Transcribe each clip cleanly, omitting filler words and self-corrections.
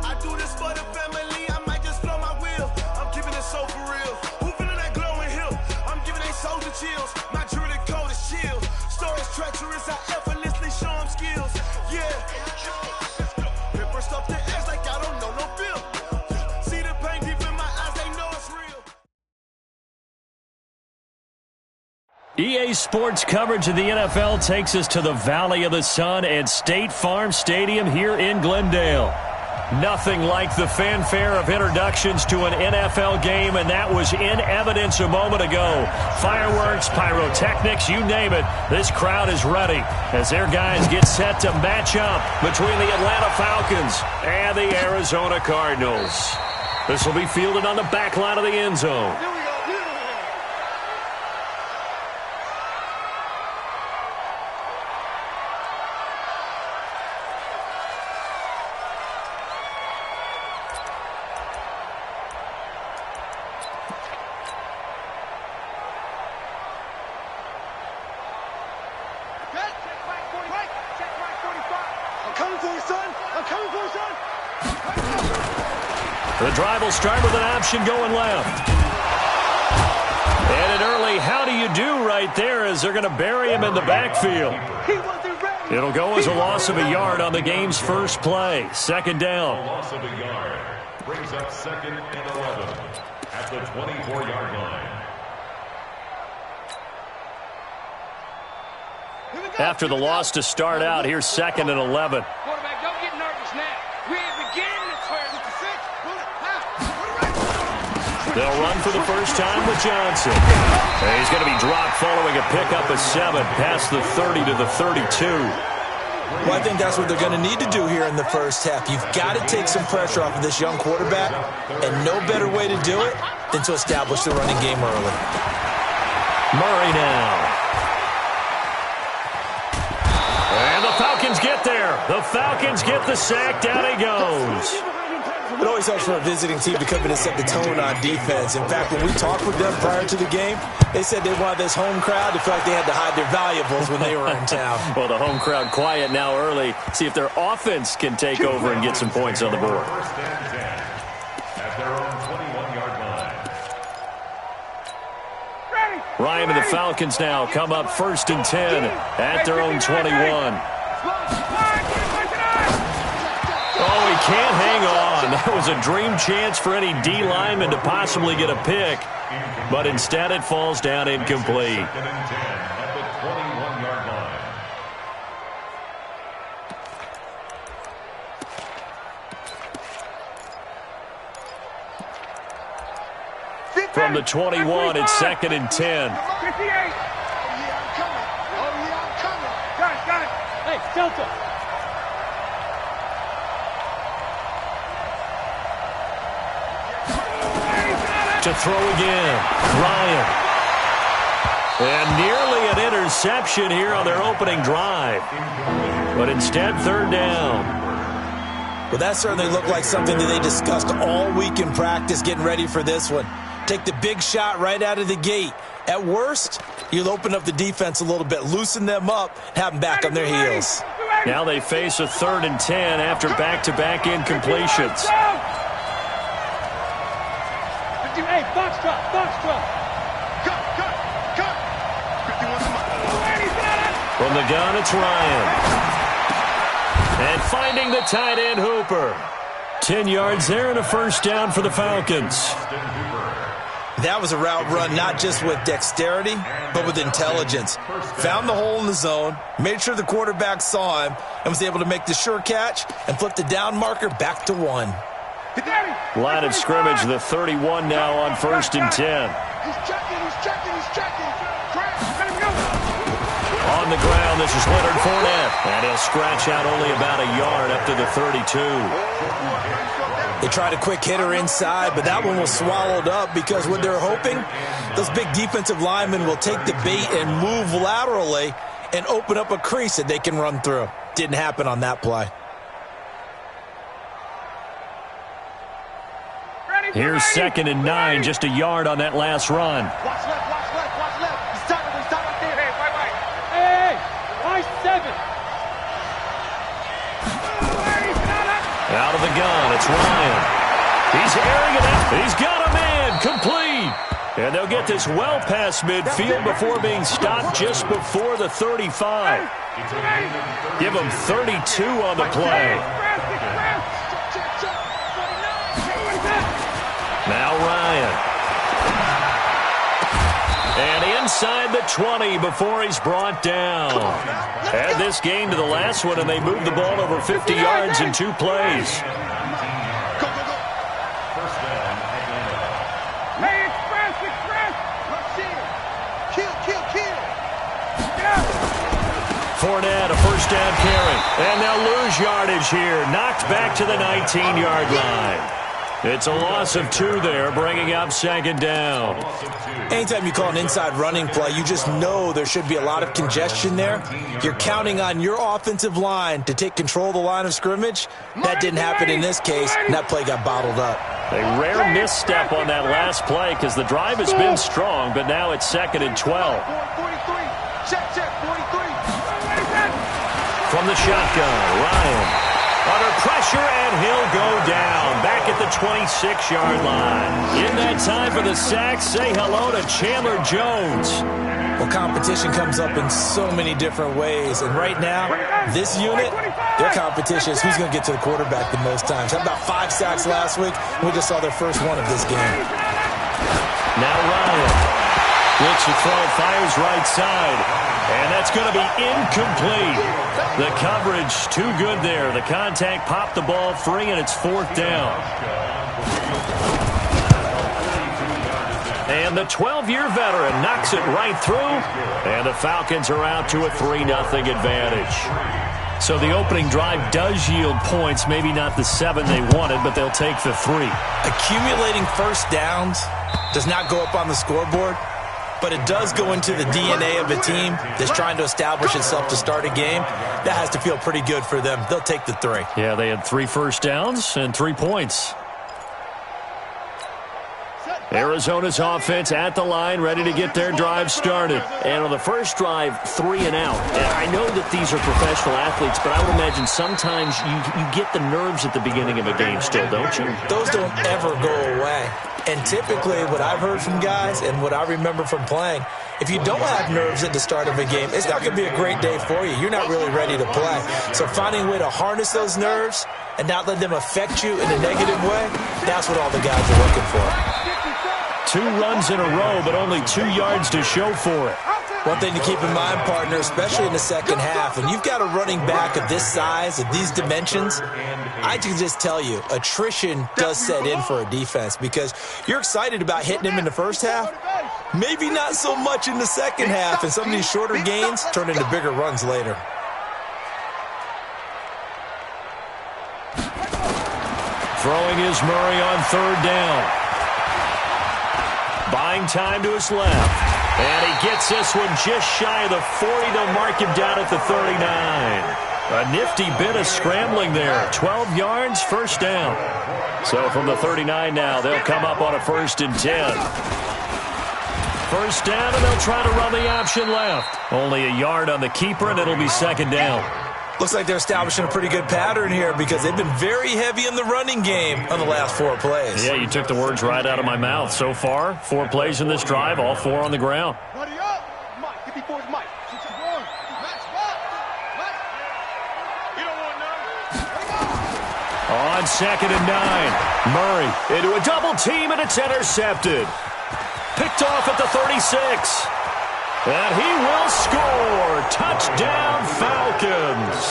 I do this for the family, I might just blow my wheel. I'm keeping it so for real. Who feeling that glowing hill? I'm giving they soldier chills. My jewelry code is chill. Stories treacherous, I effortlessly show them skills. Yeah. Pepper stuff the edge like I don't know no feel. See the pain deep in my eyes, they know it's real. EA Sports coverage of the NFL takes us to the Valley of the Sun at State Farm Stadium here in Glendale. Nothing like the fanfare of introductions to an NFL game, and that was in evidence a moment ago. Fireworks, pyrotechnics, you name it. This crowd is ready as their guys get set to match up between the Atlanta Falcons and the Arizona Cardinals. This will be fielded on the back line of the end zone. The drive will start with an option going left. And an early how do you do right there as they're going to bury him in the backfield. It'll go as a loss of a yard on the game's first play. Second down. A loss of a yard brings up 2nd and 11 at the 24-yard line. After the loss to start out, here's 2nd and 11. Quarterback, don't get nervous now. We ain't beginning to turn with the 6. They'll run for the first time with Johnson. And he's going to be dropped following a pickup of 7 past the 30 to the 32. Well, I think that's what they're going to need to do here in the first half. You've got to take some pressure off of this young quarterback, and no better way to do it than to establish the running game early. Murray now. And the Falcons get there. The Falcons get the sack. Down he goes. It always helps for a visiting team to come in and set the tone on defense. In fact, when we talked with them prior to the game, they said they wanted this home crowd to feel like they had to hide their valuables when they were in town. Well, the home crowd quiet now early. See if their offense can take over and get some points on the board. First and 10 at their own 21-yard line. Ryan and the Falcons now come up 1st and 10 at their own 21. Oh, he can't hang on. That was a dream chance for any D lineman to possibly get a pick, but instead it falls down incomplete. 2nd and 10 at the 21-yard line. From the 21, it's 2nd and 10. 58. Got it. Hey, Delta. To throw again, Ryan. And nearly an interception here on their opening drive. But instead, 3rd down. Well, that certainly looked like something that they discussed all week in practice getting ready for this one. Take the big shot right out of the gate. At worst, you'll open up the defense a little bit, loosen them up, have them back on their heels. Now they face a 3rd and 10 after back-to-back incompletions. Hey, box drop. From the gun, it's Ryan. And finding the tight end, Hooper. 10 yards there and a first down for the Falcons. That was a route run not just with dexterity, but with intelligence. Found the hole in the zone, made sure the quarterback saw him, and was able to make the sure catch and flip the down marker back to 1. Line of scrimmage, the 31 now on 1st and 10. He's checking. On the ground, this is Leonard Fournette. And he'll scratch out only about a yard up to the 32. They tried a quick hitter inside, but that one was swallowed up because what they're hoping, those big defensive linemen will take the bait and move laterally and open up a crease that they can run through. Didn't happen on that play. Here's 2nd and 9, just a yard on that last run. Watch left. He's talking right there. Hey, watch 7. Out of the gun, it's Ryan. He's airing it out. He's got a man. Complete. And they'll get this well past midfield before being stopped just before the 35. Give them 32 on the play. Now Ryan. And inside the 20 before he's brought down. Add this game to the last one, and they moved the ball over 50 yards in 2 plays. Fournette, a first down carry. And they'll lose yardage here. Knocked back to the 19-yard line. It's a loss of 2 there, bringing up second down. Anytime you call an inside running play, you just know there should be a lot of congestion there. You're counting on your offensive line to take control of the line of scrimmage. That didn't happen in this case, and that play got bottled up. A rare misstep on that last play because the drive has been strong, but now it's 2nd and 12. From the shotgun, Ryan. Under pressure, and he'll go down. Back at the 26-yard line. In that time for the sack, say hello to Chandler Jones. Well, competition comes up in so many different ways. And right now, this unit, their competition is who's going to get to the quarterback the most times. Had about 5 sacks last week. We just saw their first one of this game. Now Ryan. Looks to throw, fires right side. And that's going to be incomplete. The coverage too good there. The contact popped the ball free, and it's 4th down. And the 12-year veteran knocks it right through. And the Falcons are out to a 3-0 advantage. So the opening drive does yield points. Maybe not the 7 they wanted, but they'll take the 3. Accumulating first downs does not go up on the scoreboard, but it does go into the DNA of a team that's trying to establish itself to start a game. That has to feel pretty good for them. They'll take the 3. Yeah, they had 3 first downs and 3 points. Arizona's offense at the line, ready to get their drive started. And on the first drive, 3 and out. And I know that these are professional athletes, but I would imagine sometimes you get the nerves at the beginning of a game still, don't you? Those don't ever go away. And typically what I've heard from guys and what I remember from playing, if you don't have nerves at the start of a game, it's not going to be a great day for you. You're not really ready to play. So finding a way to harness those nerves and not let them affect you in a negative way, that's what all the guys are looking for. 2 runs in a row, but only 2 yards to show for it. One thing to keep in mind, partner, especially in the second half, when you've got a running back of this size, of these dimensions, I can just tell you, attrition does set in for a defense because you're excited about hitting him in the first half, maybe not so much in the second half, and some of these shorter gains turn into bigger runs later. Throwing is Murray on 3rd down. Buying time to his left. And he gets this one just shy of the 40. They'll mark him down at the 39. A nifty bit of scrambling there. 12 yards, first down. So from the 39 now, they'll come up on a 1st and 10. First down, and they'll try to run the option left. Only a yard on the keeper, and it'll be 2nd down. Looks like they're establishing a pretty good pattern here because they've been very heavy in the running game on the last 4 plays. Yeah, you took the words right out of my mouth. So far, 4 plays in this drive, all 4 on the ground. On 2nd and 9, Murray into a double team, and it's intercepted. Picked off at the 36. And he will score. Touchdown, Falcons.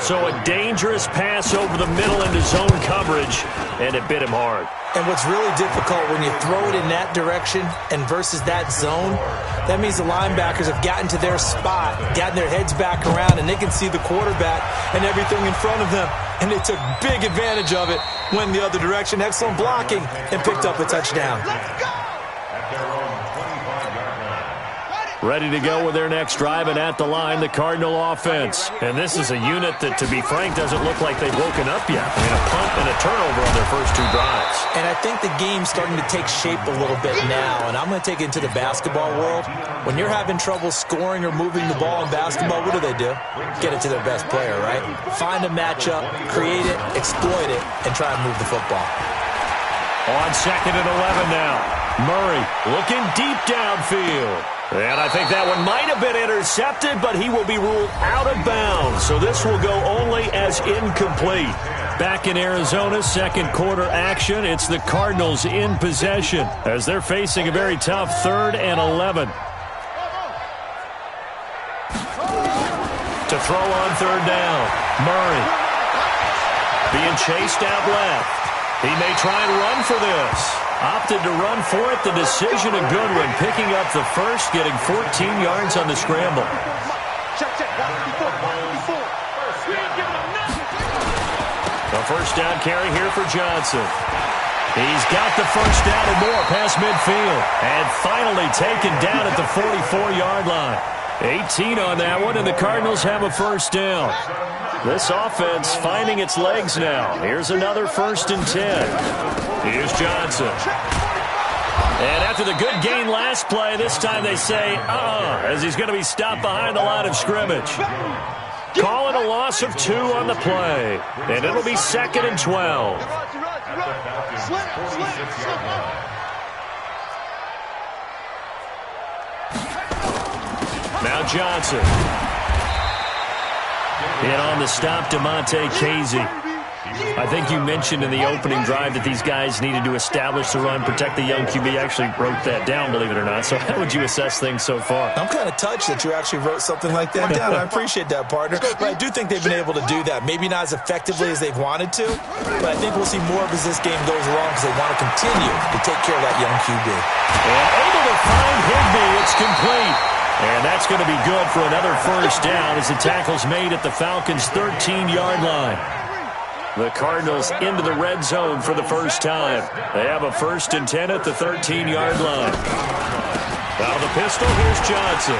So a dangerous pass over the middle into zone coverage, and it bit him hard. And what's really difficult when you throw it in that direction and versus that zone, that means the linebackers have gotten to their spot, gotten their heads back around, and they can see the quarterback and everything in front of them. And they took big advantage of it, went the other direction, excellent blocking, and picked up a touchdown. Ready to go with their next drive, and at the line, the Cardinal offense. And this is a unit that, to be frank, doesn't look like they've woken up yet. I mean, a punt and a turnover on their first 2 drives. And I think the game's starting to take shape a little bit now, and I'm going to take it into the basketball world. When you're having trouble scoring or moving the ball in basketball, what do? Get it to their best player, right? Find a matchup, create it, exploit it, and try and move the football. On 2nd and 11 now. Murray looking deep downfield. And I think that one might have been intercepted, but he will be ruled out of bounds. So this will go only as incomplete. Back in Arizona, second quarter action. It's the Cardinals in possession as they're facing a very tough 3rd and 11. To throw on 3rd down. Murray being chased out left. He may try and run for this. Opted to run for it. The decision a good one. Picking up the first, getting 14 yards on the scramble. The first down carry here for Johnson. He's got the first down and more past midfield. And finally taken down at the 44-yard line. 18 on that one, and the Cardinals have a first down. This offense finding its legs now. Here's another 1st and 10. Here's Johnson. And after the good gain last play, this time they say, as he's going to be stopped behind the line of scrimmage. Calling a loss of 2 on the play. And it'll be 2nd and 12. Now Johnson. In on the stop, DeMonte Casey. I think you mentioned in the opening drive that these guys needed to establish the run, protect the young QB. Actually wrote that down, believe it or not. So how would you assess things so far? I'm kind of touched that you actually wrote something like that down. I appreciate that, partner. But I do think they've been able to do that. Maybe not as effectively as they've wanted to, but I think we'll see more of as this game goes along because they want to continue to take care of that young QB. And able to find Higbee. It's complete. And that's going to be good for another first down as the tackle's made at the Falcons' 13-yard line. The Cardinals into the red zone for the first time. They have a 1st and 10 at the 13-yard line. Out of the pistol, here's Johnson.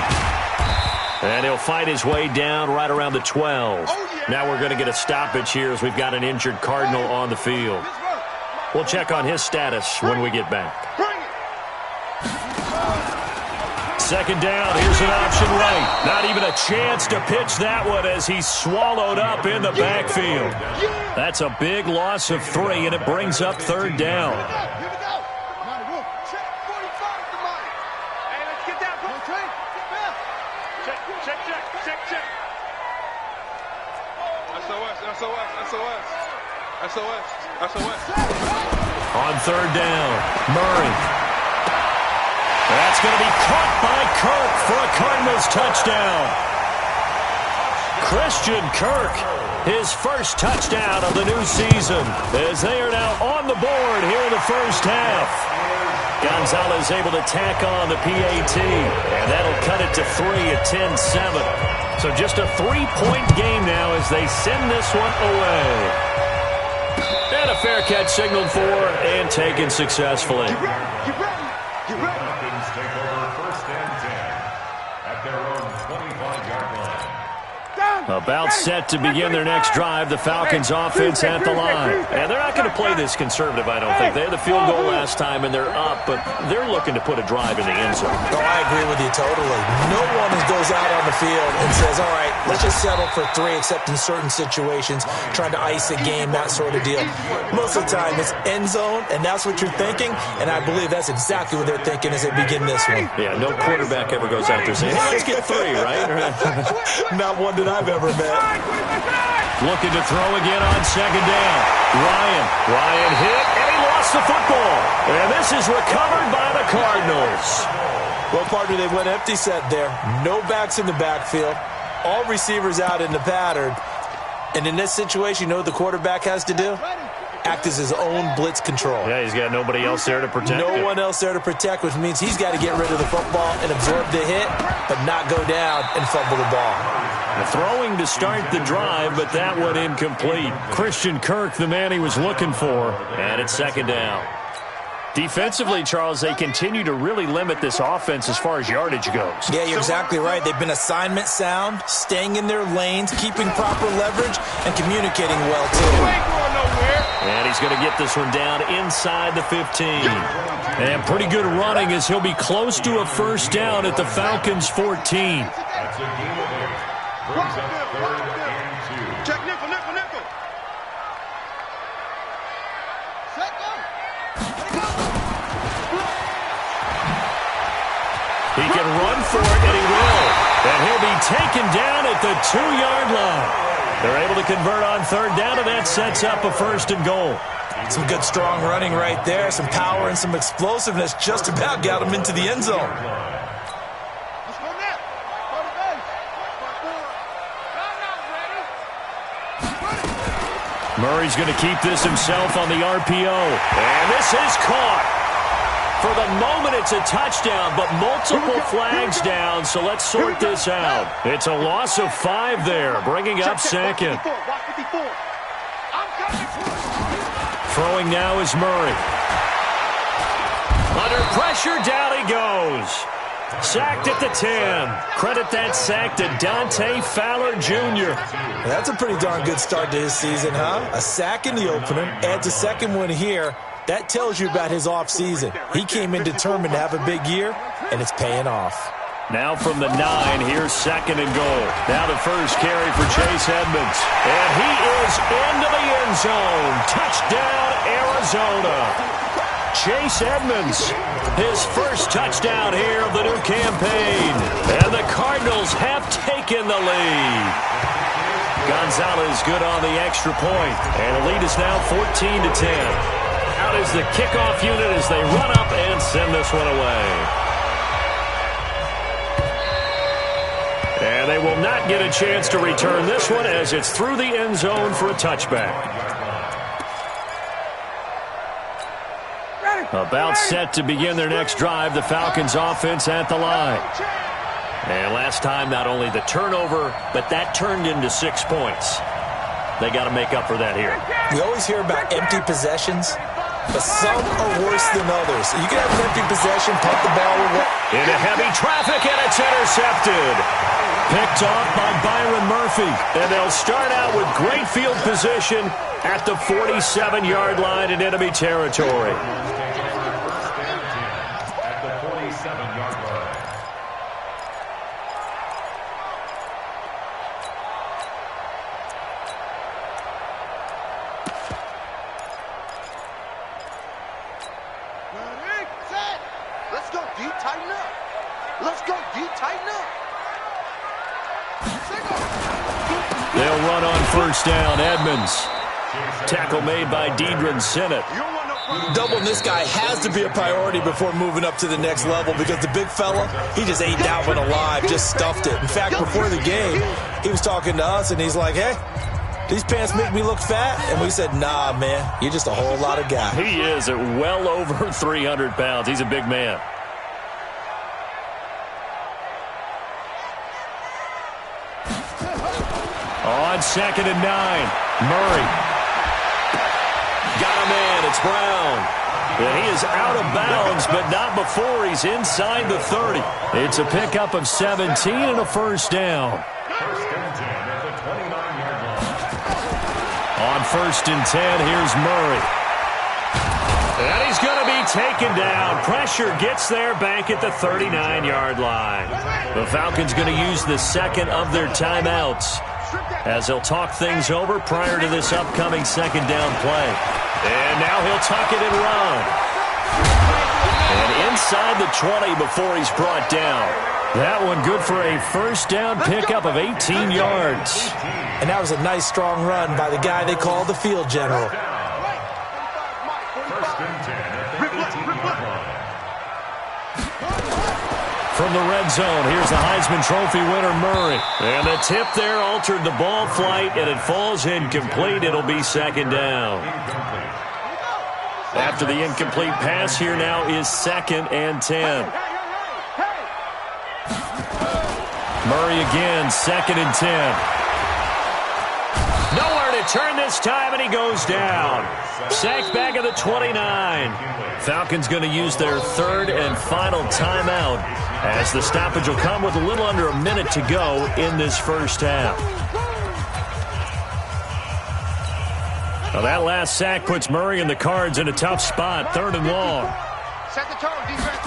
And he'll fight his way down right around the 12. Now we're going to get a stoppage here as we've got an injured Cardinal on the field. We'll check on his status when we get back. 2nd down, here's an option right. Not even a chance to pitch that one as he's swallowed up in the backfield. That's a big loss of 3, and it brings up 3rd down. On 3rd down, Murray. That's going to be caught by Kirk for a Cardinals touchdown. Christian Kirk, his first touchdown of the new season, as they are now on the board here in the first half. Gonzalez able to tack on the PAT, and that'll cut it to 3 at 10-7. So just a 3-point game now as they send this one away. And a fair catch signaled for and taken successfully. Falcons take over 1st and 10 at their own 25-yard line. About set to begin their next drive, the Falcons offense at the line. And they're not going to play this conservative, I don't think. They had the field goal last time, and they're up, but they're looking to put a drive in the end zone. Oh, I agree with you totally. No one goes out on the field and says, all right, let's just settle for 3, except in certain situations, trying to ice a game, that sort of deal. Most of the time, it's end zone, and that's what you're thinking, and I believe that's exactly what they're thinking as they begin this one. Yeah, no quarterback ever goes out there saying, hey, let's get 3, right? Not one that I've ever met. Looking to throw again on 2nd down. Ryan hit, and he lost the football. And this is recovered by the Cardinals. Well, partner, they went empty set there. No backs in the backfield. All receivers out in the pattern. And in this situation, you know what the quarterback has to do? Act as his own blitz control. Yeah, he's got nobody else there to protect No one else there to protect, which means he's got to get rid of the football and absorb the hit, but not go down and fumble the ball. Throwing to start the drive, but that one incomplete. Christian Kirk, the man he was looking for, and it's 2nd down. Defensively, Charles, they continue to really limit this offense as far as yardage goes. Yeah, you're exactly right. They've been assignment sound, staying in their lanes, keeping proper leverage, and communicating well, too. And he's going to get this one down inside the 15. And pretty good running as he'll be close to a first down at the Falcons' 14. That's a gain of 8. Brings up 3rd and 2. Check nickel, nickel, nickel. He can run for it, and he will. And he'll be taken down at the 2-yard line. They're able to convert on 3rd down, and that sets up a 1st and goal. Some good, strong running right there. Some power and some explosiveness just about got him into the end zone. Murray's going to keep this himself on the RPO. And this is caught. For the moment, it's a touchdown, but multiple flags down, so let's sort this out. It's a loss of 5 there, bringing up 2nd. Throwing now is Murray. Under pressure, down he goes. Sacked at the 10. Credit that sack to Dante Fowler Jr. That's a pretty darn good start to his season, huh? A sack in the opener, adds a second one here. That tells you about his offseason. He came in determined to have a big year, and it's paying off. Now from the 9, here's 2nd and goal. Now the first carry for Chase Edmonds. And he is into the end zone. Touchdown, Arizona. Chase Edmonds, his first touchdown here of the new campaign. And the Cardinals have taken the lead. Gonzalez good on the extra point. And the lead is now 14-10. Out is the kickoff unit as they run up and send this one away. And they will not get a chance to return this one as it's through the end zone for a touchback. About set to begin their next drive, the Falcons offense at the line. And last time, not only the turnover, but that turned into 6 points. They got to make up for that here. We always hear about empty possessions, but some are worse than others. You can have an empty possession, pump the ball away. Into heavy traffic, and it's intercepted. Picked off by Byron Murphy. And they'll start out with great field position at the 47-yard line in enemy territory. At the 47-yard line. Let's go, D, tighten up. Let's go, D, tighten up. They'll run on first down. Edmonds. Tackle made by Deidron Sinnott. Doubling this guy has to be a priority before moving up to the next level because the big fella, he just ate that one alive, just stuffed it. In fact, before the game, he was talking to us, and he's like, hey, these pants make me look fat? And we said, nah, man, you're just a whole lot of guy. He is at well over 300 pounds. He's a big man. On 2nd and 9, Murray. Got a man, it's Brown. And he is out of bounds, but not before he's inside the 30. It's a pickup of 17 and a first down. First and 10 at the 29-yard line. On 1st and 10, here's Murray. And he's going to be taken down. Pressure gets there back at the 39-yard line. The Falcons going to use the second of their timeouts as they'll talk things over prior to this upcoming second down play. And now he'll tuck it and run. And inside the 20 before he's brought down. That one good for a first down pickup of 18 yards. And that was a nice, strong run by the guy they call the field general. First and 10 at the 18-yard line. From the red zone, here's the Heisman Trophy winner, Murray. And the tip there altered the ball flight, and it falls incomplete. It'll be second down. After the incomplete pass, here now is 2nd and 10. Murray again, 2nd and 10. Nowhere to return this time, and he goes down. Sacked back at the 29. Falcons going to use their third and final timeout as the stoppage will come with a little under a minute to go in this first half. Now that last sack puts Murray and the Cards in a tough spot, 3rd and long. Set the tone, defense.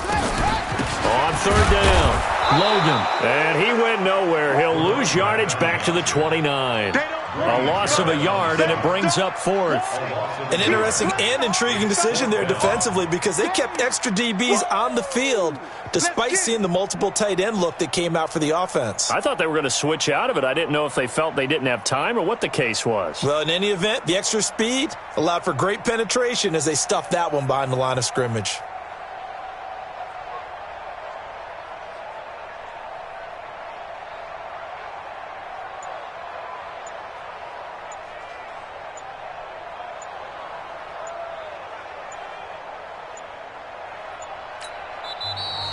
On 3rd down, Logan. And he went nowhere. He'll lose yardage back to the 29. A loss of a yard, and it brings up 4th. An interesting and intriguing decision there defensively because they kept extra DBs on the field despite seeing the multiple tight end look that came out for the offense. I thought they were going to switch out of it. I didn't know if they felt they didn't have time or what the case was. Well, in any event, the extra speed allowed for great penetration as they stuffed that one behind the line of scrimmage.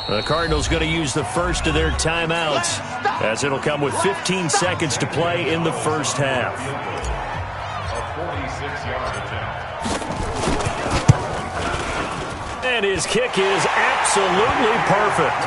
The Cardinals going to use the first of their timeouts as it'll come with 15 seconds to play in the first half. A 46-yard attempt. And his kick is absolutely perfect.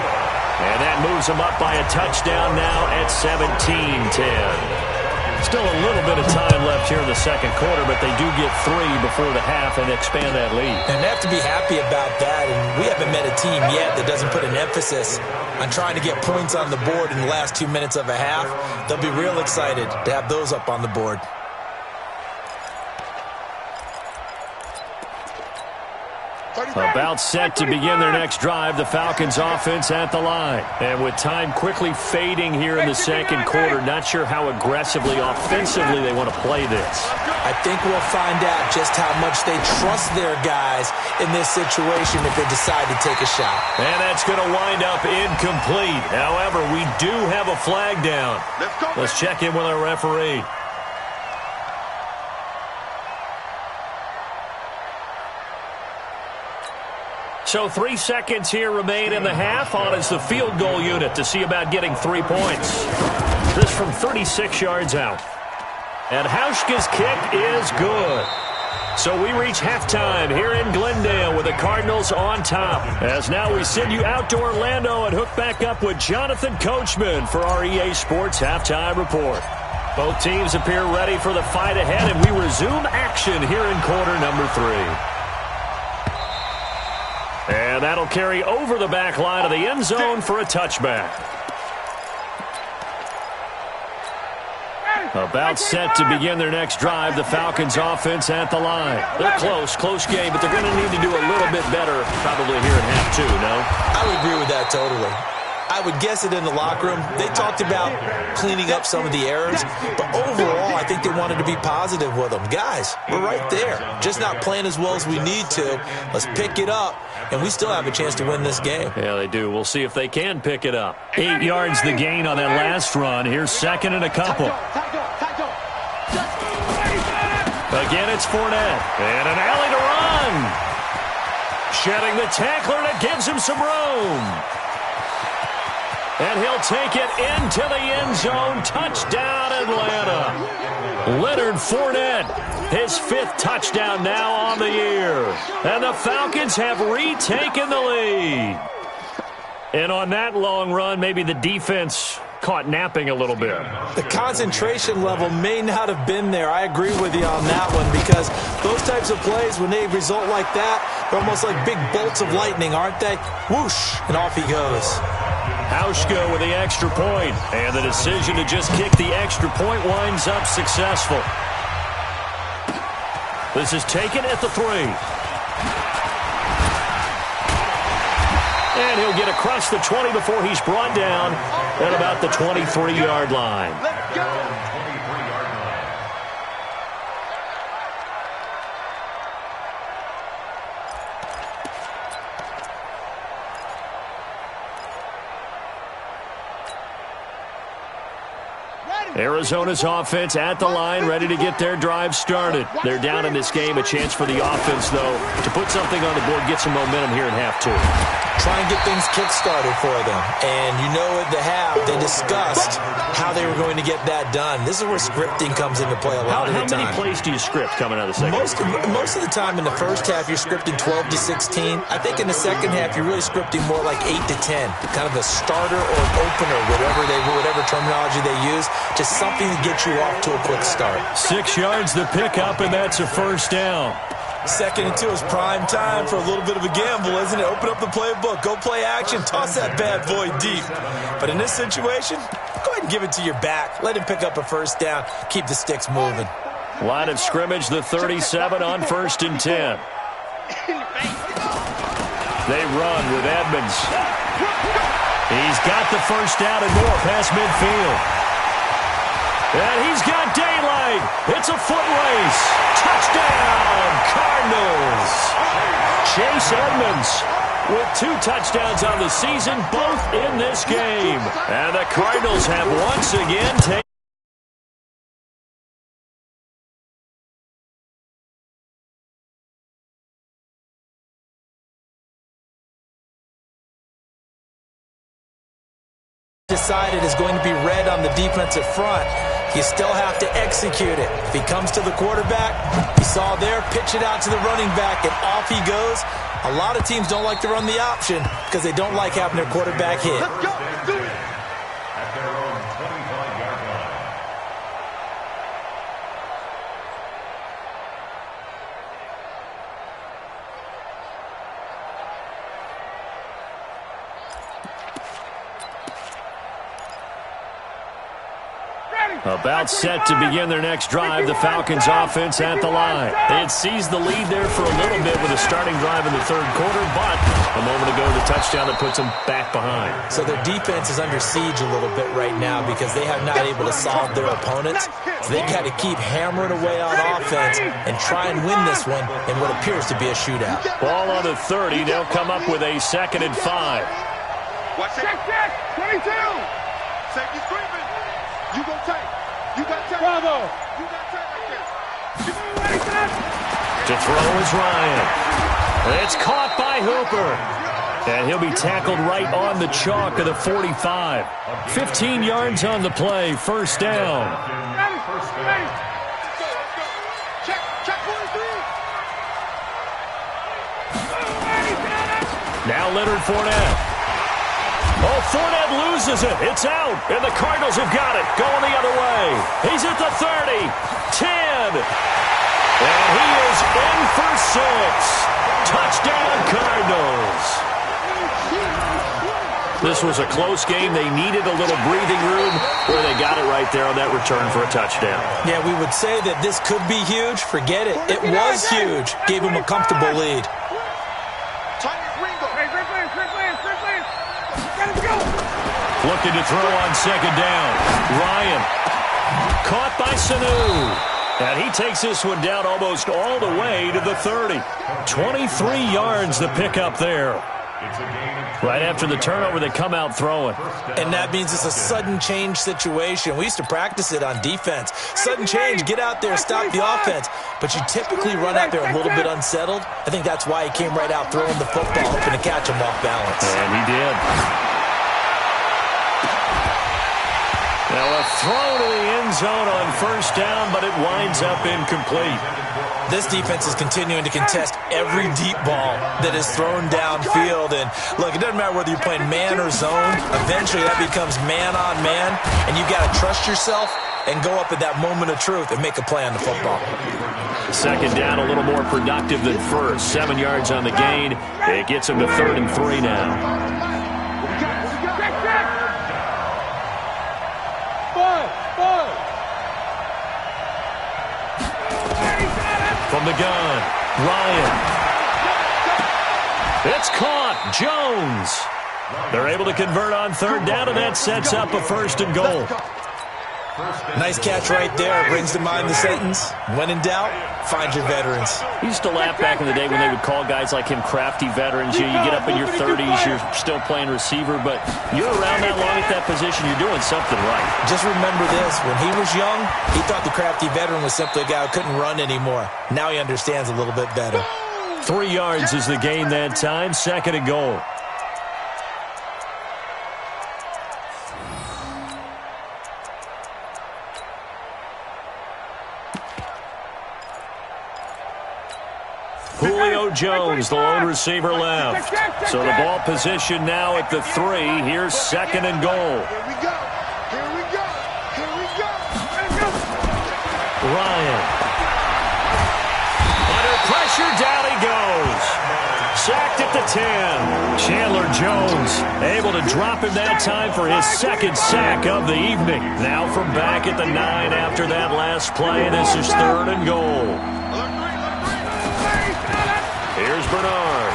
And that moves him up by a touchdown now at 17-10. Still a little bit of time left here in the second quarter, but they do get 3 before the half and expand that lead. And they have to be happy about that, and we haven't met a team yet that doesn't put an emphasis on trying to get points on the board in the last 2 minutes of a half. They'll be real excited to have those up on the board. About set to begin their next drive, the Falcons offense at the line. And with time quickly fading here in the second quarter, not sure how aggressively, offensively they want to play this. I think we'll find out just how much they trust their guys in this situation if they decide to take a shot. And that's going to wind up incomplete. However, we do have a flag down. Let's check in with our referee. So 3 seconds here remain in the half. On is the field goal unit to see about getting 3 points. This from 36 yards out. And Hauschka's kick is good. So we reach halftime here in Glendale with the Cardinals on top. As now we send you out to Orlando and hook back up with Jonathan Coachman for our EA Sports Halftime Report. Both teams appear ready for the fight ahead, and we resume action here in quarter number 3. And that'll carry over the back line of the end zone for a touchback. About set to begin their next drive, the Falcons offense at the line. They're close game, but they're going to need to do a little bit better probably here in half 2, no? I would agree with that totally. I would guess it in the locker room. They talked about cleaning up some of the errors, but overall, I think they wanted to be positive with them. Guys, we're right there. Just not playing as well as we need to. Let's pick it up, and we still have a chance to win this game. Yeah, they do. We'll see if they can pick it up. 8 yards the gain on that last run. Here's second and a couple. Again, it's Fournette. And an alley to run. Shedding the tackler, and it gives him some room. And he'll take it into the end zone. Touchdown, Atlanta. Leonard Fournette, his 5th touchdown now on the year. And the Falcons have retaken the lead. And on that long run, maybe the defense caught napping a little bit. The concentration level may not have been there. I agree with you on that one because those types of plays, when they result like that, they're almost like big bolts of lightning, aren't they? Whoosh, and off he goes. Hauschka with the extra point, and the decision to just kick the extra point winds up successful. This is taken at the 3. And he'll get across the 20 before he's brought down at about the 23-yard line. Let's go. Arizona's offense at the line, ready to get their drive started. They're down in this game. A chance for the offense, though, to put something on the board, get some momentum here in half two. Try and get things kick-started for them. And you know at the half, they discussed how they were going to get that done. This is where scripting comes into play a lot of the time. How many plays do you script coming out of the second? Most of the time in the first half, you're scripting 12 to 16. I think in the second half, you're really scripting more like 8 to 10. Kind of a starter or an opener, whatever terminology they use. Just something to get you off to a quick start. 6 yards the pickup, and that's a first down. 2nd and 2 is prime time for a little bit of a gamble, isn't it? Open up the playbook, go play action, toss that bad boy deep. But in this situation, go ahead and give it to your back. Let him pick up a first down. Keep the sticks moving. Line of scrimmage, the 37 on 1st and 10. They run with Edmonds. He's got the first down and more past midfield. And he's got daylight. It's a foot race. Touchdown, Cardinals. Chase Edmonds with 2 touchdowns on the season, both in this game. And the Cardinals have once again taken decided is going to be red on the defensive front. You still have to execute it. If he comes to the quarterback, you saw there, pitch it out to the running back, and off he goes. A lot of teams don't like to run the option because they don't like having their quarterback hit. Let's go. Do it. At their own 25-yard line. About set to begin their next drive, the Falcons offense at the line. They had seized the lead there for a little bit with a starting drive in the 3rd quarter, but a moment ago the touchdown that puts them back behind. So their defense is under siege a little bit right now because they have not able to solve their opponents. So they've got to keep hammering away on offense and try and win this one in what appears to be a shootout. Ball on the 30. They'll come up with a 2nd and 5. Watch check, 22. Safety screaming. You gon' take. You got take. Bravo. You got take right there. To throw is Ryan. It's caught by Hooper. And he'll be tackled right on the chalk of the 45. 15 yards on the play. First down. Ready. Check. Check 43. Now Leonard Fournette. Oh, Fournette loses it. It's out. And the Cardinals have got it. Going the other way. He's at the 30. 10. And he is in for 6. Touchdown, Cardinals. This was a close game. They needed a little breathing room where they got it right there on that return for a touchdown. Yeah, we would say that this could be huge. Forget it. It was huge. Gave him a comfortable lead. Looking to throw on 2nd down. Ryan. Caught by Sanu. And he takes this one down almost all the way to the 30. 23 yards the pickup there. Right after the turnover, they come out throwing. And that means it's a sudden change situation. We used to practice it on defense. Sudden change, get out there, stop the offense. But you typically run out there a little bit unsettled. I think that's why he came right out throwing the football, hoping to catch him off balance. And he did. Now a throw to the end zone on first down, but it winds up incomplete. This defense is continuing to contest every deep ball that is thrown downfield. And look, it doesn't matter whether you're playing man or zone. Eventually that becomes man on man, and you've got to trust yourself and go up at that moment of truth and make a play on the football. 2nd down, a little more productive than first. 7 yards on the gain. It gets him to 3rd and 3 now. From the gun, Ryan. It's caught. Jones. They're able to convert on 3rd down, and that sets up a 1st and goal. Nice catch right there. Brings to mind the sentence, when in doubt, find your veterans. He used to laugh back in the day when they would call guys like him crafty veterans. You get up in your 30s, you're still playing receiver, but you're around that long at that position, you're doing something right. Just remember this. When he was young, he thought the crafty veteran was simply a guy who couldn't run anymore. Now he understands a little bit better. 3 yards is the gain that time, 2nd and goal. Julio Jones, the lone receiver left. So the ball position now at the 3. Here's 2nd and goal. Here we go. Here we go. Here we go. Ryan. Under pressure, down he goes. Sacked at the 10. Chandler Jones able to drop him that time for his 2nd sack of the evening. Now from back at the 9 after that last play. This is 3rd and goal. Here's Bernard.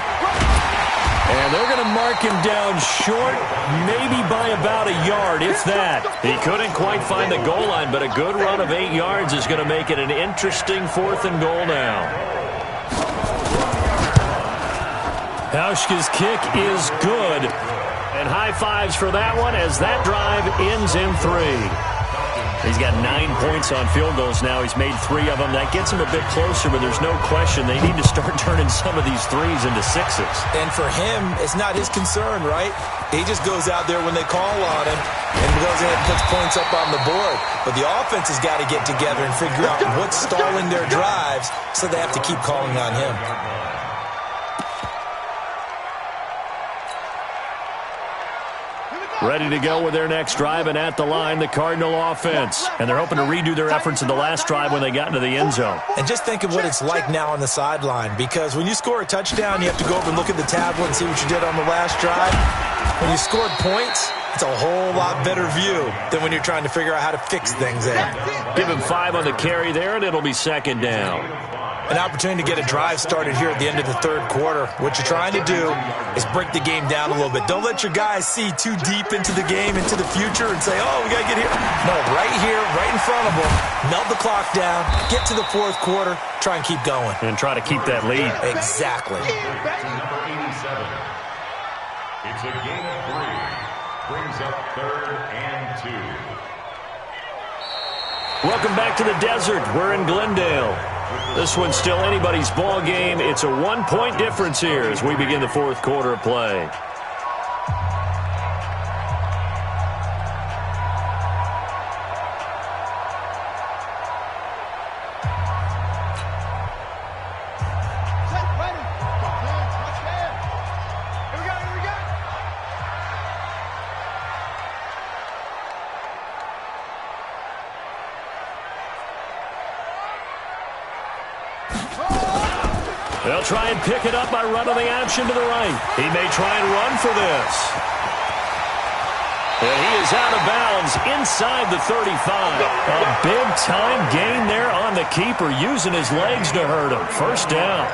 And they're going to mark him down short, maybe by about a yard, if that. He couldn't quite find the goal line, but a good run of 8 yards is going to make it an interesting 4th and goal now. Hauschka's kick is good. And high fives for that one as that drive ends in 3. He's got 9 points on field goals now. He's made 3 of them. That gets him a bit closer, but there's no question they need to start turning some of these 3s into 6s. And for him, it's not his concern, right? He just goes out there when they call on him and goes in and puts points up on the board. But the offense has got to get together and figure out what's stalling their drives, so they have to keep calling on him. Ready to go with their next drive, and at the line, the Cardinal offense. And they're hoping to redo their efforts in the last drive when they got into the end zone. And just think of what it's like now on the sideline, because when you score a touchdown, you have to go over and look at the tablet and see what you did on the last drive. When you scored points, it's a whole lot better view than when you're trying to figure out how to fix things there. Give him 5 on the carry there, and it'll be 2nd down. An opportunity to get a drive started here at the end of the 3rd quarter. What you're trying to do is break the game down a little bit. Don't let your guys see too deep into the game, into the future, and say, oh, we got to get here. No, right here, right in front of them. Melt the clock down, get to the 4th quarter, try and keep going. And try to keep that lead. Exactly. Number 87. It's a gain of 3. Brings up 3rd and 2. Welcome back to the desert. We're in Glendale. This one's still anybody's ball game. It's a 1-point difference here as we begin the 4th quarter of play. They'll try and pick it up by running the option to the right. He may try and run for this. And he is out of bounds inside the 35. A big-time gain there on the keeper, using his legs to hurt him. 1st down.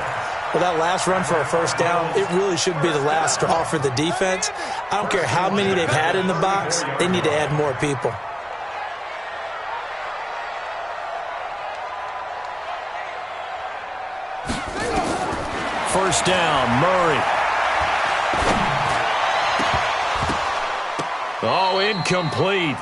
Well, that last run for a 1st down, it really should be the last straw for the defense. I don't care how many they've had in the box. They need to add more people. First down, Murray. Oh, incomplete.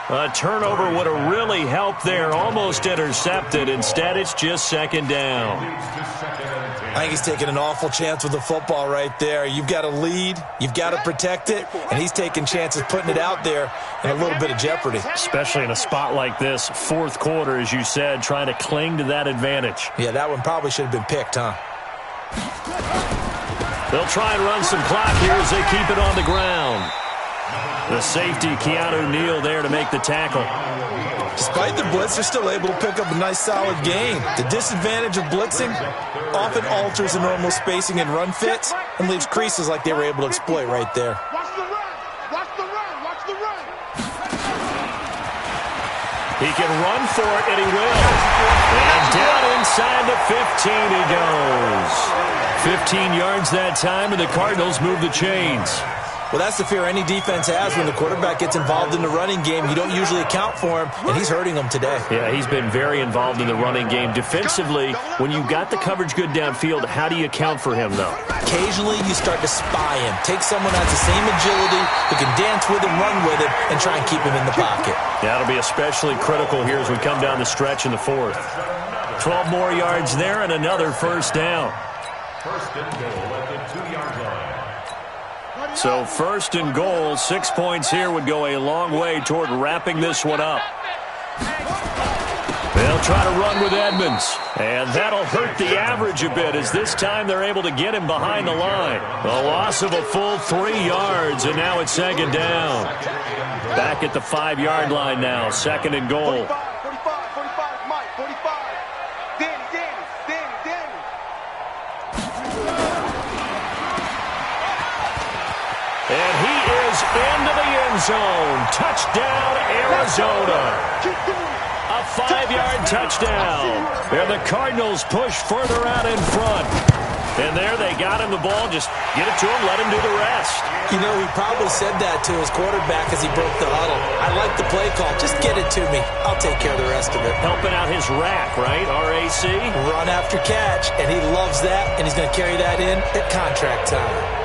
A turnover would have really helped there. Almost intercepted. Instead, it's just 2nd down. I think he's taking an awful chance with the football right there. You've got to lead. You've got to protect it. And he's taking chances putting it out there in a little bit of jeopardy. Especially in a spot like this, 4th quarter, as you said, trying to cling to that advantage. Yeah, that one probably should have been picked, huh? They'll try and run some clock here as they keep it on the ground. The safety, Keanu Neal, there to make the tackle. Despite the blitz, they're still able to pick up a nice, solid gain. The disadvantage of blitzing often alters the normal spacing and run fits and leaves creases like they were able to exploit right there. Watch the run. Watch the run. Watch the run. He can run for it, and he will. And down inside the 15 he goes. 15 yards that time, and the Cardinals move the chains. Well, that's the fear any defense has when the quarterback gets involved in the running game. You don't usually account for him, and he's hurting them today. Yeah, he's been very involved in the running game. Defensively, when you got the coverage good downfield, how do you account for him, though? Occasionally, you start to spy him. Take someone that has the same agility, who can dance with him, run with him, and try and keep him in the pocket. That'll be especially critical here as we come down the stretch in the fourth. 12 more yards there and another first down. First and goal at the 2-yard line. So first and goal, 6 points here would go a long way toward wrapping this one up. They'll try to run with Edmonds, and that'll hurt the average a bit as this time they're able to get him behind the line. A loss of a full 3 yards, and now it's second down. Back at the 5-yard line now, second and goal. 45, Mike, 45. Danny. And he is into the end zone. Touchdown, Arizona. A 5-yard touchdown. And the Cardinals push further out in front. And there they got him the ball. Just get it to him, let him do the rest. You know, he probably said that to his quarterback as he broke the huddle. I like the play call. Just get it to me. I'll take care of the rest of it. Helping out his rack, right? RAC? Run after catch, and he loves that, and he's going to carry that in at contract time.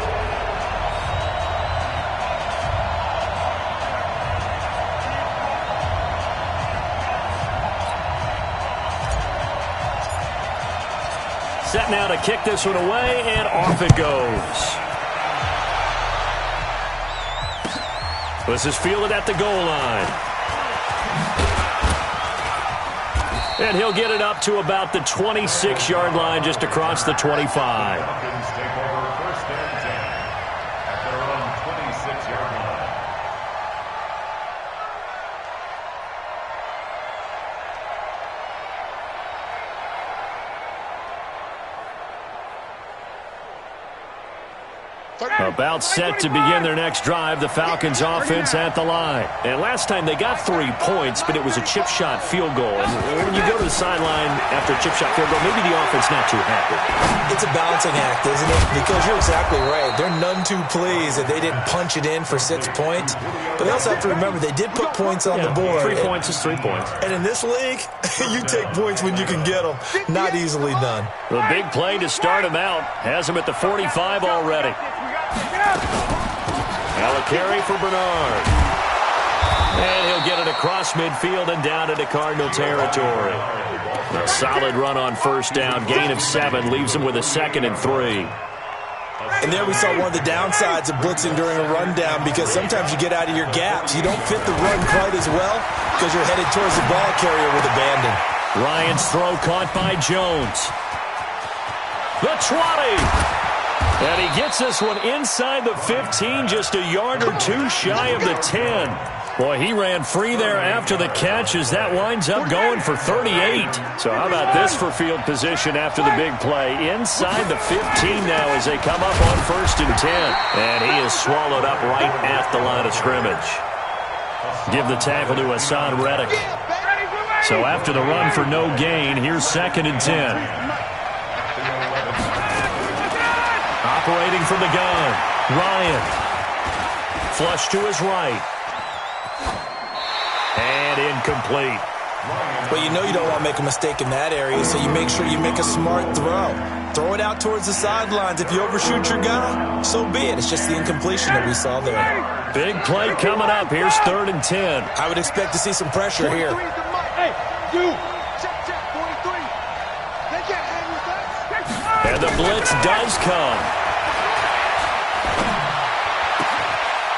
Set now to kick this one away, and off it goes. This is fielded at the goal line. And he'll get it up to about the 26-yard line, just across the 25. Falcons take over first and 10 at their own 26-yard line. About set to begin their next drive, the Falcons offense at the line. And last time they got 3 points, but it was a chip shot field goal. And when you go to the sideline after a chip shot field goal, maybe the offense not too happy. It's a balancing act, isn't it? Because you're exactly right. They're none too pleased that they didn't punch it in for 6 points. But they also have to remember they did put points on the board. 3 points is 3 points. And in this league, you take points when you can get them. Not easily done. The big play to start him out has him at the 45 already. Now a carry for Bernard. And he'll get it across midfield and down into Cardinal territory. A solid run on first down. Gain of 7 leaves him with a 2nd and 3. And there we saw one of the downsides of blitzing during a rundown, because sometimes you get out of your gaps. You don't fit the run quite as well because you're headed towards the ball carrier with abandon. Ryan's throw caught by Jones. The 20. And he gets this one inside the 15, just a yard or 2 shy of the 10. Boy, he ran free there after the catch as that winds up going for 38. So how about this for field position after the big play? Inside the 15 now as they come up on 1st and 10. And he is swallowed up right at the line of scrimmage. Give the tackle to Hassan Reddick. So after the run for no gain, here's 2nd and 10. Operating from the gun, Ryan. Flush to his right. And incomplete. But you know you don't want to make a mistake in that area, so you make sure you make a smart throw. Throw it out towards the sidelines. If you overshoot your guy, so be it. It's just the incompletion that we saw there. Big play coming up. Here's 3rd and 10. I would expect to see some pressure here. Hey, you. Check, 43. They can't hang with that. And the blitz does come.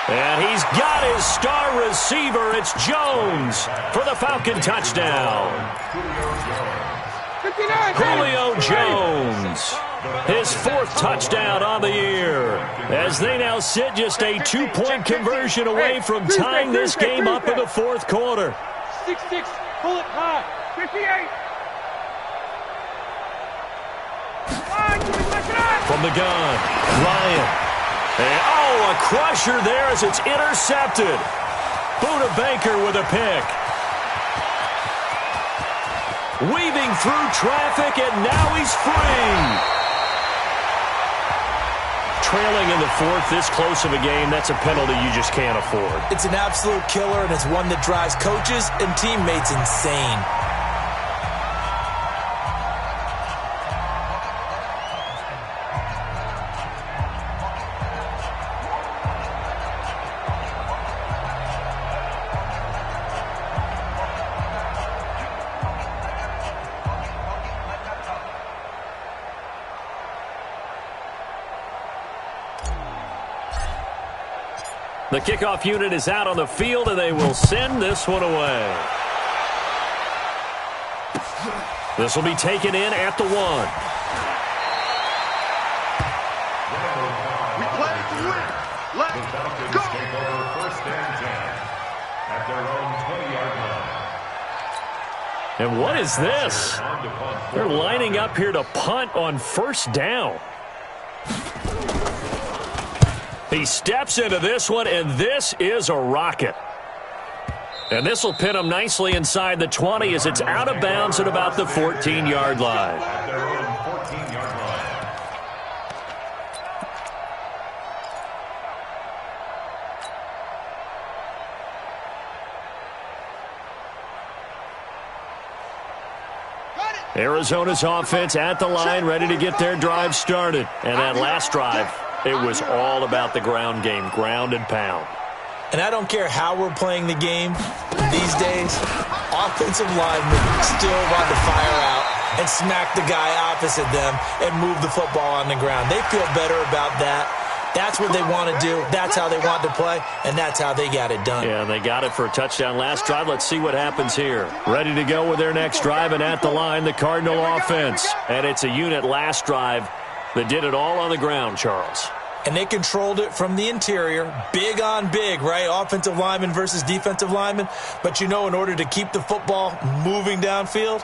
And he's got his star receiver. It's Jones for the Falcon touchdown. Julio Jones, his 4th touchdown on the year, as they now sit just a 2-point conversion away from tying this game up in the 4th quarter. 6-6, pull it high. 58. From the gun, Ryan. And, a crusher there as it's intercepted. Buda Baker with a pick. Weaving through traffic, and now he's free. trailing in the fourth, this close of a game, that's a penalty you just can't afford. It's an absolute killer, and it's one that drives coaches and teammates insane. The kickoff unit is out on the field, and they will send this one away. This will be taken in at the 1. We play to win. Let's The Falcons go. take over 1st and 10 at their own 20-yard line. And what is this? They're lining up here to punt on 1st down. He steps into this one, and this is a rocket. And this will pin him nicely inside the 20 as it's out of bounds at about the 14-yard line. At their own 14-yard line. Arizona's offense at the line, ready to get their drive started. And that last drive, it was all about the ground game, ground and pound. And I don't care how we're playing the game these days, offensive linemen still want to fire out and smack the guy opposite them and move the football on the ground. They feel better about that. That's what they want to do. That's how they want to play, and that's how they got it done. Yeah, they got it for a touchdown last drive. Let's see what happens here. Ready to go with their next drive, and at the line, the Cardinal offense. And it's a unit last drive that did it all on the ground, Charles. And they controlled it from the interior, big on big, right? Offensive lineman versus defensive lineman. But, in order to keep the football moving downfield,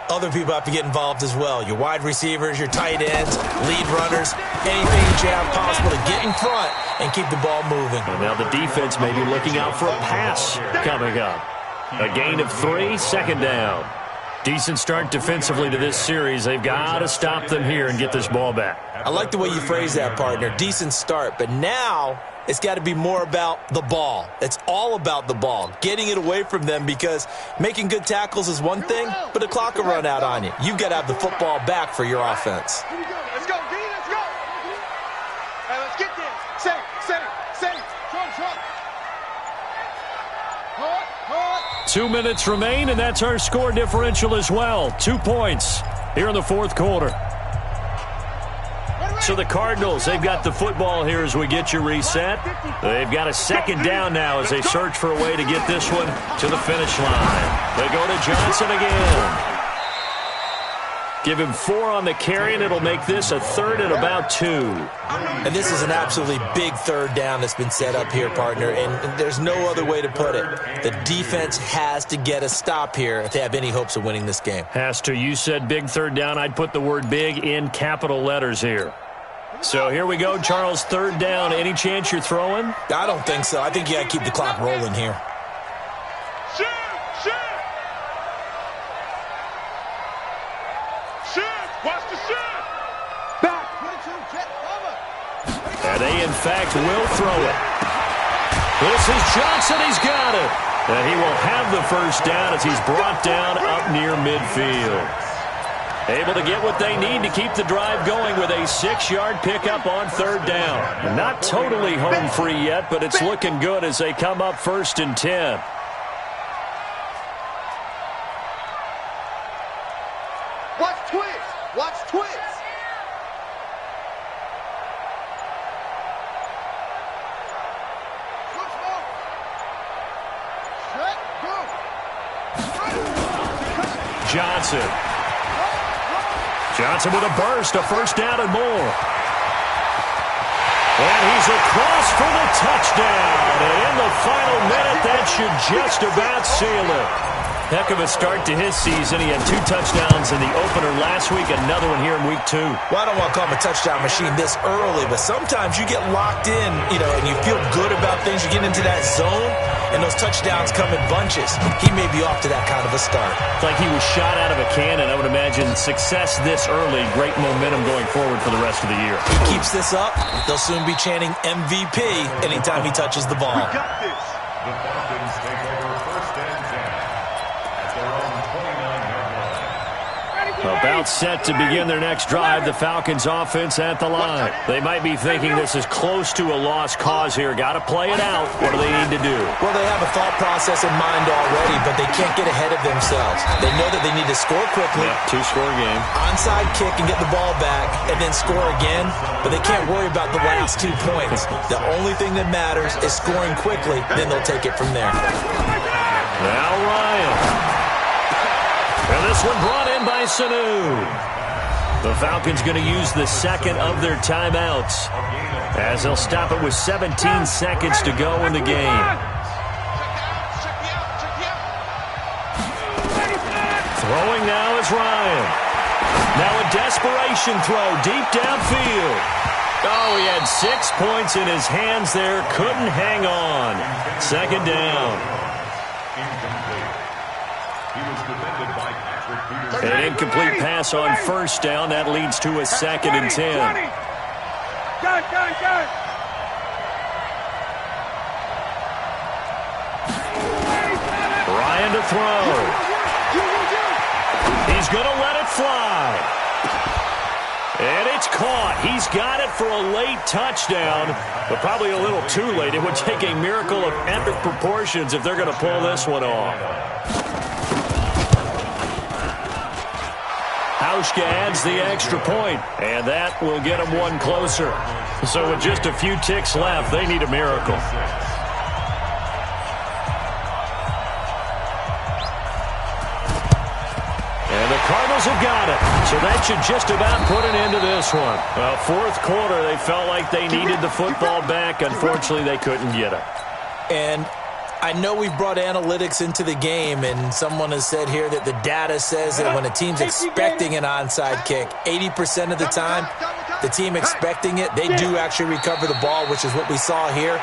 other people have to get involved as well. Your wide receivers, your tight ends, lead runners, anything that you have possible to get in front and keep the ball moving. And now the defense may be looking out for a pass coming up. A gain of 3, 2nd down. Decent start defensively to this series. They've got to stop them here and get this ball back. I like the way you phrase that, partner. Decent start, but now it's got to be more about the ball. It's all about the ball, getting it away from them, because making good tackles is one thing, but the clock will run out on you. You've got to have the football back for your offense. Here we go. Let's go, D. Let's go. Hey, let's get this. Safe. Trump. 2 minutes remain, and that's our score differential as well. 2 points here in the 4th quarter. So the Cardinals, they've got the football here as we get you reset. They've got a 2nd down now as they search for a way to get this one to the finish line. They go to Johnson again. Give him 4 on the carry, and it'll make this a 3rd and about 2. And this is an absolutely big 3rd down that's been set up here, partner, and there's no other way to put it. The defense has to get a stop here if they have any hopes of winning this game. Has to. You said big 3rd down. I'd put the word big in capital letters here. So here we go, Charles, 3rd down. Any chance you're throwing? I don't think so. I think you got to keep the clock rolling here. Shoot. Watch the shoot. Back. 22, jet cover. And they, in fact, will throw it. This is Johnson. He's got it. And he will have the 1st down as he's brought down up near midfield. Able to get what they need to keep the drive going with a 6-yard pickup on 3rd down. Not totally home free yet, but it's looking good as they come up 1st and 10. Watch twist. Johnson with a burst, a 1st down and more. And he's across for the touchdown. And in the final minute, that should just about seal it. Heck of a start to his season. He had 2 touchdowns in the opener last week, another one here in week 2. Well, I don't want to call him a touchdown machine this early, but sometimes you get locked in, and you feel good about things. You get into that zone, and those touchdowns come in bunches. He may be off to that kind of a start. It's like he was shot out of a cannon. I would imagine success this early, great momentum going forward for the rest of the year. He keeps this up, they'll soon be chanting MVP anytime he touches the ball. We got this. The Falcons take over 1st and 10 at their own 29-yard line. About set to begin their next drive, the Falcons offense at the line. They might be thinking this is close to a lost cause here. Got to play it out. What do they need to do? Well, they have a thought process in mind already, but they can't get ahead of themselves. They know that they need to score quickly. Yep, 2-score game. Onside kick and get the ball back and then score again, but they can't worry about the last 2 points. The only thing that matters is scoring quickly, then they'll take it from there. Now Ryan. And this one brought in by Sanu. The Falcons going to use the second of their timeouts as they'll stop it with 17 seconds to go in the game. Throwing now is Ryan. Now a desperation throw deep downfield. Oh, he had 6 points in his hands there. Couldn't hang on. 2nd down. An incomplete pass on 1st down. That leads to a 2nd and 10. Ryan to throw. He's going to let it fly. And it's caught. He's got it for a late touchdown, but probably a little too late. It would take a miracle of epic proportions if they're going to pull this one off. Hauschka adds the extra point, and that will get them one closer. So with just a few ticks left, they need a miracle. And the Cardinals have got it. So that should just about put an end to this one. Well, 4th quarter, they felt like they needed the football back. Unfortunately, they couldn't get it. And I know we've brought analytics into the game, and someone has said here that the data says that when a team's expecting an onside kick, 80% of the time, the team expecting it, they do actually recover the ball, which is what we saw here.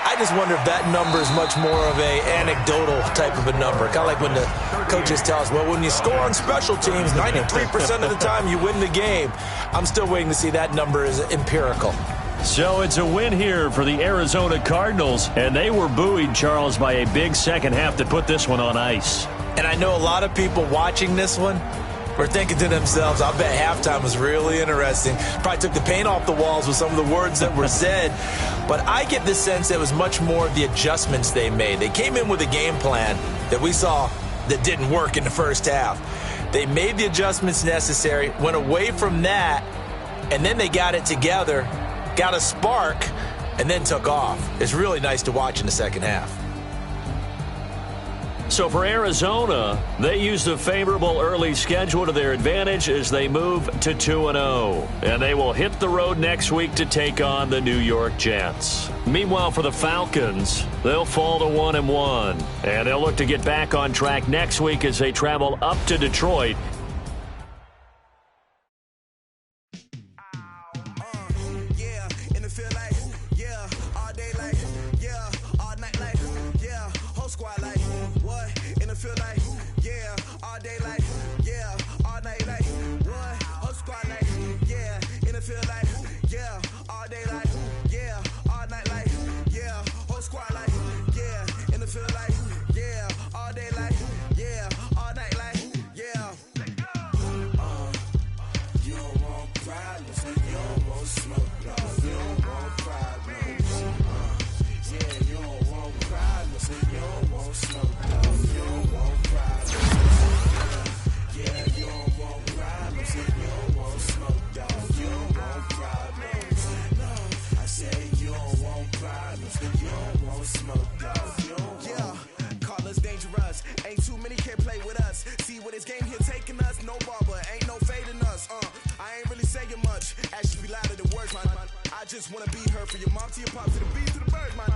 I just wonder if that number is much more of a anecdotal type of a number. Kind of like when the coaches tell us, well, when you score on special teams, 93% of the time you win the game. I'm still waiting to see that number is empirical. So it's a win here for the Arizona Cardinals, and they were buoyed, Charles, by a big second half to put this one on ice. And I know a lot of people watching this one were thinking to themselves, I bet halftime was really interesting. Probably took the paint off the walls with some of the words that were said. But I get the sense it was much more of the adjustments they made. They came in with a game plan that we saw that didn't work in the first half. They made the adjustments necessary, went away from that, and then they got it together, got a spark, and then took off. It's really nice to watch in the second half. So for Arizona, they used a favorable early schedule to their advantage as they move to 2-0. And they will hit the road next week to take on the New York Jets. Meanwhile, for the Falcons, they'll fall to 1-1. And they'll look to get back on track next week as they travel up to Detroit. I just wanna be her for your mom to your pop to the B to the bird, man.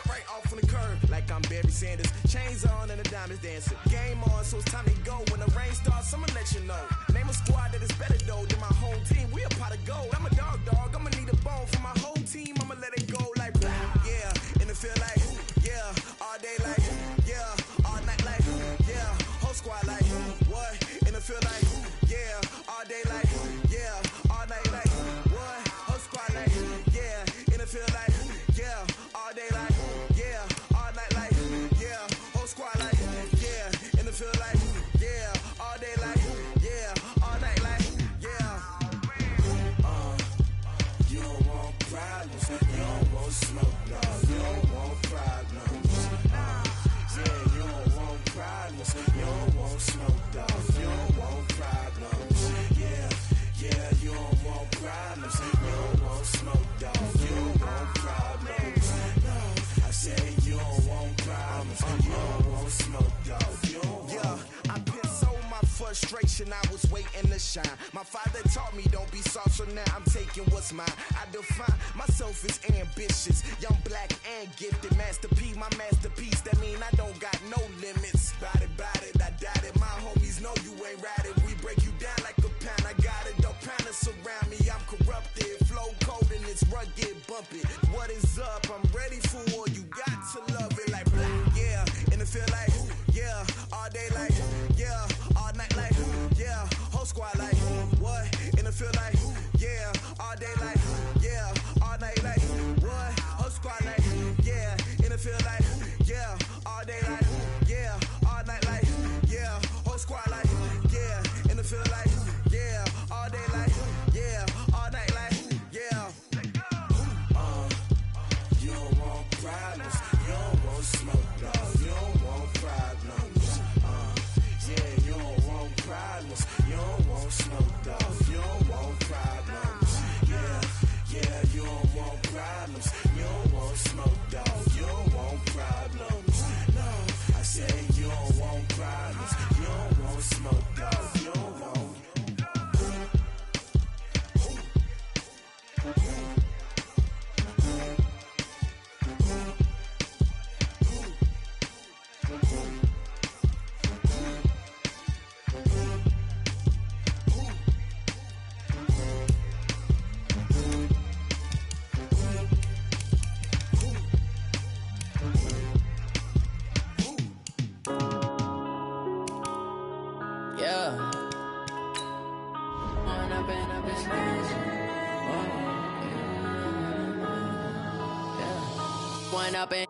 right off on the curb like I'm Barry Sanders. Chains on and the diamonds dancing. Game on, so it's time to go. When the rain starts, I'ma let you know. Name a squad that is better though than my home team. We a pot of gold. I'm a dog. I'ma need a bone for my whole team. I'ma let it go like yeah. In the field like yeah. All day like yeah. All night like yeah. Whole squad like what? In the field like yeah. All day like yeah. All night like what? Whole squad like yeah. In the field like yeah. All day like yeah. All night like yeah. Whole squad like yeah. In the field like yeah. All day like yeah. All night like yeah. You don't want problems. You don't want smoke, no. You don't want problems. Yeah, you don't want problems. You don't want smoke, dog. You don't want problems. Yeah, you don't want problems. You don't want smoke, dog. You don't want problems. No, I said you don't want problems. You don't want smoke, dog. You don't want. Yeah, I've been so my frustration, I was waiting to shine. My father taught me don't be soft, so now I'm taking what's mine. I define myself as ambitious, young, black, and gifted. Master P, my masterpiece. That mean I don't got no limits. Bout it, I doubt it. My homies know you ain't ratted. We break you down like a pound. I got it, don't pound us around me. I'm corrupted, flow cold and it's rugged, bumpy. What is up? I'm ready for all you got to love it like black. Yeah, in the field like yeah, all day like yeah, all night like yeah, whole squad like what? In the field like yeah, all day like yeah, all night like what? Whole squad like yeah, in the field like yeah, all day like yeah, all night like yeah, whole squad like yeah, in the field like yeah, all day like yeah, all night like yeah. You don't want problems, you don't want smoke, no. You don't want problems. Yeah, you don't want problems, you don't want smoke, dog. You don't want problems. Yeah, you don't want problems, you don't want smoke, dog. You don't want problems. No, I said you don't want problems, you don't want smoke, dog. You don't want.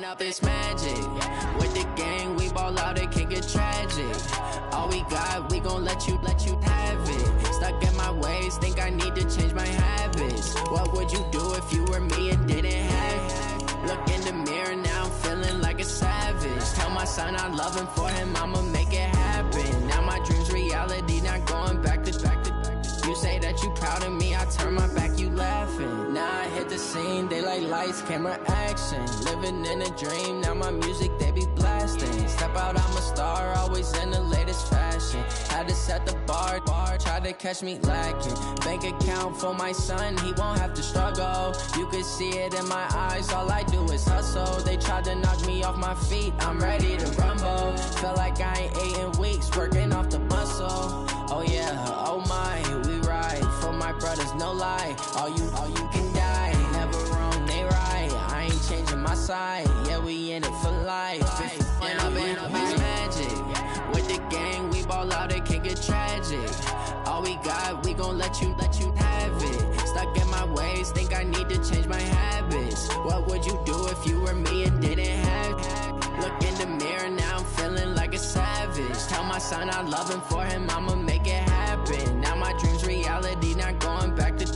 Up this magic. With the gang, we ball out, it can get tragic. All we got, we gon' let you have it. Stuck in my ways, think I need to change my habits. What would you do if you were me and didn't have it? Look in the mirror, now I'm feeling like a savage. Tell my son I love him, for him I'ma make it happen. Now my dream's reality, not going back to. You say that you proud of me, I turn my back, you laughing. Now I hit the scene, they like lights, camera, action. Living in a dream, now my music, they be blasting. Step out, I'm a star, always in the latest fashion. Had to set the bar, try to catch me lacking. Bank account for my son, he won't have to struggle. You can see it in my eyes, all I do is hustle. They tried to knock me off my feet, I'm ready to rumble. Felt like I ain't ate in weeks, working off the muscle. Oh yeah, oh my, we ride for my brothers, no lie. All you can die, never wrong, they right. I ain't changing my side, yeah, we in it for life. When up in it's magic. With the gang, we ball out, it can get tragic. All we got, we gon' let you have it. Stuck in my ways, think I need to change my habits. What would you do if you were me and didn't have it? Look in the mirror, now I'm feeling like a savage. Tell my son I love him, for him I'ma make it happen. Now my dream's reality, not going back to.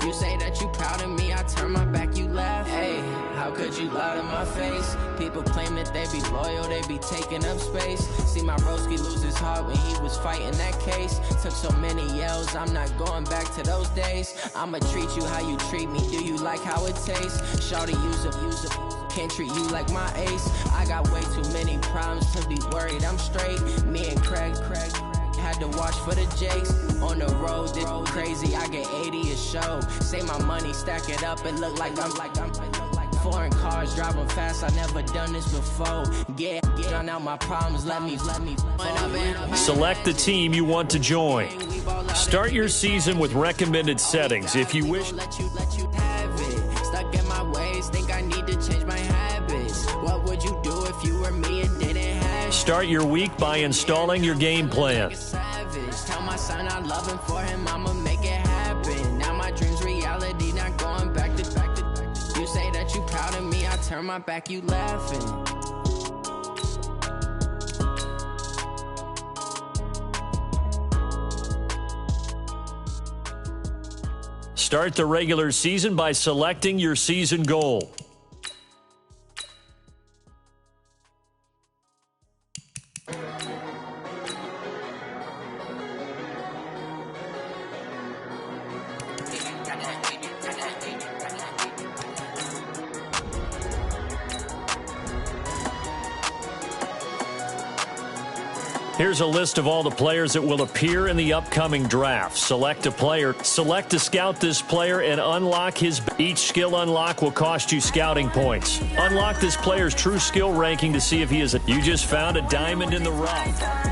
You say that you proud of me, I turn my back, you laugh. Hey, how could you lie to my face? People claim that they be loyal, they be taking up space. See my broski lose his heart when he was fighting that case. Took so many yells, I'm not going back to those days. I'ma treat you how you treat me, do you like how it tastes? Shawty, use up. Can't treat you like my ace. I got way too many problems to be worried, I'm straight. Me and Craig had to watch for the Jakes. On the road, this crazy, I get 80 a show. Say my money, stack it up, and look like I'm foreign cars, driving fast, I never done this before. Get drown out my problems, let me. Select the team you want to join. Start your season with recommended settings. If you wish, let you have it. Stuck in my ways, think I need to change my habits. What would you do if you were me and didn't have? Start your week by installing your game plan. Tell my son I love him, for him I'ma make it happen. Now my dream's reality, not going back to. You say that you proud of me, I turn my back, you laughing. Start the regular season by selecting your season goal. Here's a list of all the players that will appear in the upcoming draft. Select a player. Select to scout this player and unlock his. Each skill unlock will cost you scouting points. Unlock this player's true skill ranking to see if he is You just found a diamond in the rough.